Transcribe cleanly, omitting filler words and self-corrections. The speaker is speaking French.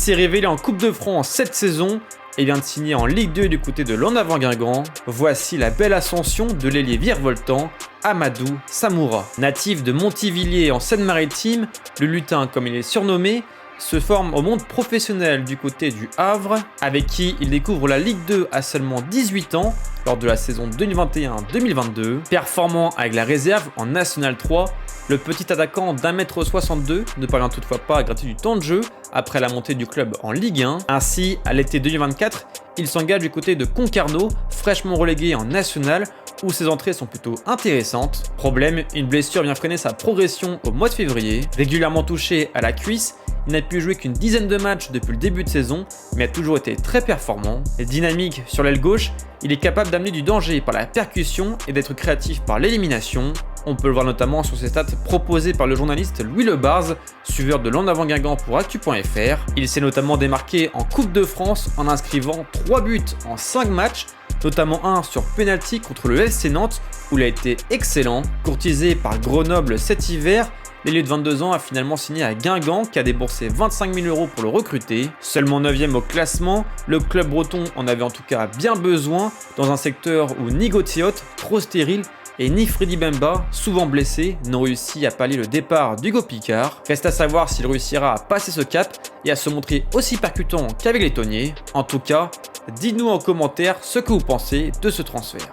s'est révélé en Coupe de France cette saison et vient de signer en Ligue 2 du côté de Lens-Guingamp. Voici la belle ascension de l'ailier virevoltant Amadou Samoura. Natif de Montivilliers en Seine-Maritime, le lutin comme il est surnommé, se forme au monde professionnel du côté du Havre, avec qui il découvre la Ligue 2 à seulement 18 ans lors de la saison 2021-2022. Performant avec la réserve en National 3, le petit attaquant d'1m62 ne parvient toutefois pas à gratter du temps de jeu après la montée du club en Ligue 1. Ainsi, à l'été 2024, il s'engage du côté de Concarneau, fraîchement relégué en National, où ses entrées sont plutôt intéressantes. Problème, une blessure vient freiner sa progression au mois de février. Régulièrement touché à la cuisse, il n'a pu jouer qu'une dizaine de matchs depuis le début de saison, mais a toujours été très performant. Dynamique sur l'aile gauche, il est capable d'amener du danger par la percussion et d'être créatif par l'élimination. On peut le voir notamment sur ses stats proposées par le journaliste Louis Lebarz, suiveur de Lens-Guingamp pour Actu.fr. Il s'est notamment démarqué en Coupe de France en inscrivant 3 buts en 5 matchs, notamment un sur penalty contre le FC Nantes où il a été excellent. Courtisé par Grenoble cet hiver, l'ailier de 22 ans a finalement signé à Guingamp qui a déboursé 25 000 € pour le recruter. Seulement 9e au classement, le club breton en avait en tout cas bien besoin dans un secteur où ni Gauthiot, trop stérile, et ni Freddy Bemba, souvent blessé, n'ont réussi à pallier le départ d'Hugo Picard. Reste à savoir s'il réussira à passer ce cap et à se montrer aussi percutant qu'avec les Tonniers. En tout cas, dites-nous en commentaire ce que vous pensez de ce transfert.